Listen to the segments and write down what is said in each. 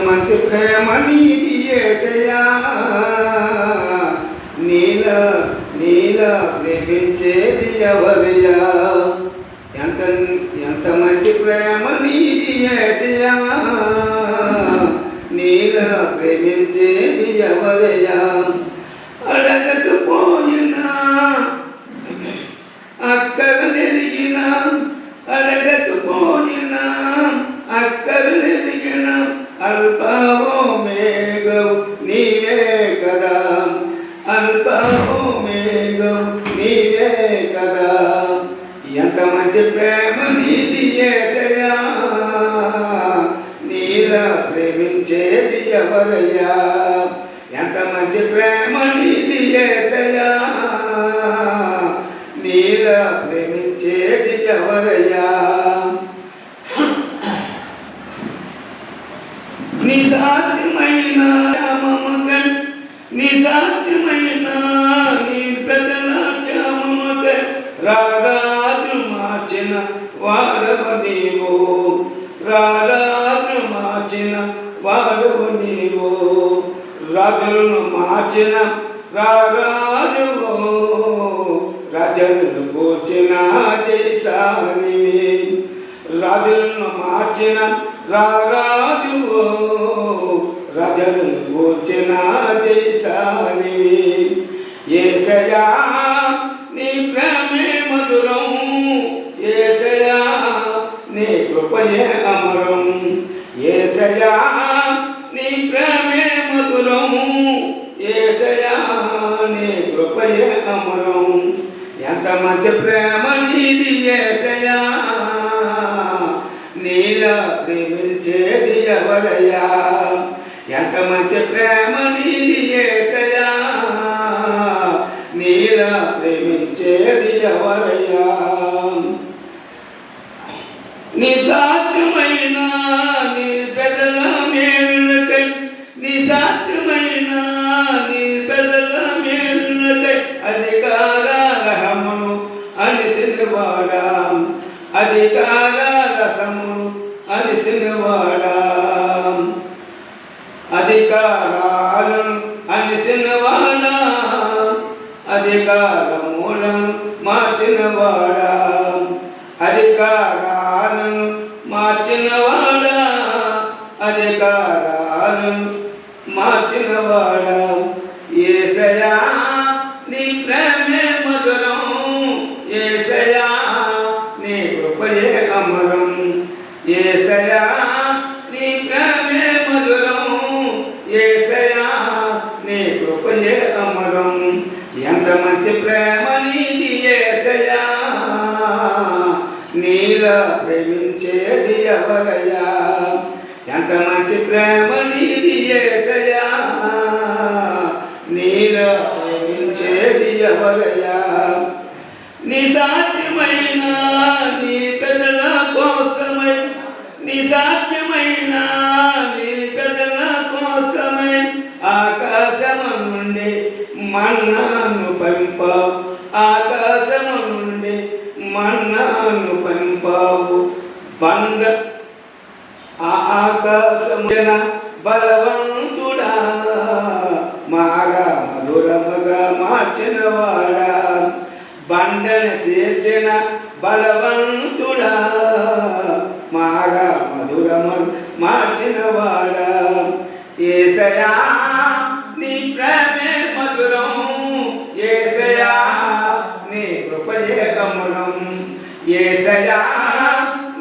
మంచి ప్రేమ నీది యేసయ్యా నీలా ప్రేమించేది ఎవరయ్యా ఎంత మంచి ప్రేమ నీది యేసయ్యా నీలా ప్రేమించేది ఎవరయ్యా అడగకపోయినా అక్కరనెరిగిన అడగకపోయినా అక్కరనెరిగిన అల్పవో మేఘవు నీవే కదా అల్పవో మేఘవు నీవే కదా ఎంత మంచి ప్రేమ నీది యేసయ్యా నీలా ప్రేమించేది ఎవరయ్యా ఎంత మంచి ప్రేమ నీది యేసయ్యా నీలా ప్రేమించేది ఎవరయ్యా నిసాధ్యమైన క్షేమముకై నిసాధ్యమైన నీ ప్రజల క్షేమముకై రారాజు మార్చిన వాడవ నీవు రారాజు మార్చిన వాడవ నీవు రాజులను మార్చిన రారాజువో రాజులను కూర్చిన జైసానివి రాజులను మార్చిన రారాజువో రాజులను కూర్చిన జైసానివి యేసయ్యా నీ ప్రేమే మధురం యేసయ్యా నీ కృపయే అమరం యేసయ్యా నీ ప్రేమే మధురం యేసయ్యా నీ కృపయే అమరం ఎంత మంచి ప్రేమ నీది యేసయ్యా నీలా ప్రేమించేది ఎవరయ్యా ఎంత మంచి ప్రేమ నీది యేసయ్యా నీలా ప్రేమించేది ఎవరయ్యా నిసాధ్యమైన నీ పెదల మేలుకై నిసాధ్యమైన నీ పెదల మేలుకై అధికారాల హమును అనిసినవాడా అధికారాల సమును అనిసినవాడా అధికారాలను అనిసినవాడా అధికారములను మార్చినవాడా అధికారాలను మార్చినవాడా అధికారాలను మార్చినవాడా యేసయ్యా నీ ప్రేమే మధురం యేసయ్యా నీ కృపయే అమరం యేసయ్యా నీ ప్రేమే మధురం యేసయ్యా నీ కృపయే అమరం ఎంత మంచి ప్రేమ నీది యేసయ్యా నీలా ప్రేమించేది ఎవరయ్యా ఎంత మంచి ప్రేమ నీది యేసయ్యా నీలా ప్రేమించేది ఎవరయ్యా నిసాధ్యమైన నీ పెదల కోసమై నిసాధ్యమైన నీ పెదల కోసమై ఆకాశము నుండి మన్నాను పంపావు ఆకాశము నుండి మన్నాను పంపావు బండ ఆకాశమున బలవంతుడా మారా మధురముగా మార్చినవాడా బండను చేర్చిన బలవంతుడా మారా మధురము మార్చినవాడా యేసయ్యా నీ ప్రేమే మధురం యేసయ్యా నీ కృపయే అమరం యేసయ్యా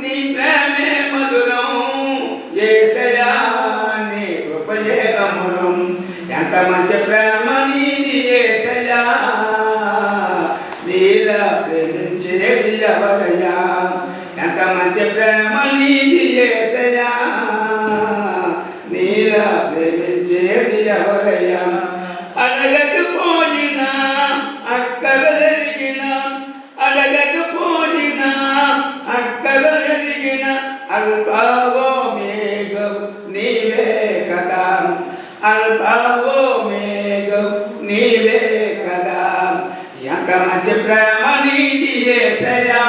నీ ప్రేమే మధురం యేసయ్యా నీ కృపయే అమరం ఎంత మంచి ప్రేమ నీది యేసయ్యా నీలా ప్రేమించేది ఎవరయ్యా ఎంత మంచి ప్రేమ నీది యేసయ్యా నీలా ప్రేమించేది ఎవరయ్యా అడగకపోయినా అక్కరనెరిగిన అడగకపోయినా అక్కరనెరిగిన అల్పవో మేఘవు నీవే కదా అల్పవో మేఘవు నీవే కదా ఎంత మంచి ప్రేమ నీది యేసయ్యా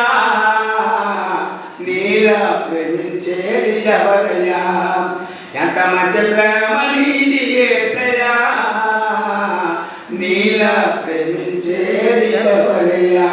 నీలా ప్రేమించేది ఎవరయ్యా ఎంత మధ్య ప్రేమ నీది యేసయ్యా నీలా ప్రేమించేది ఎవరయ్యా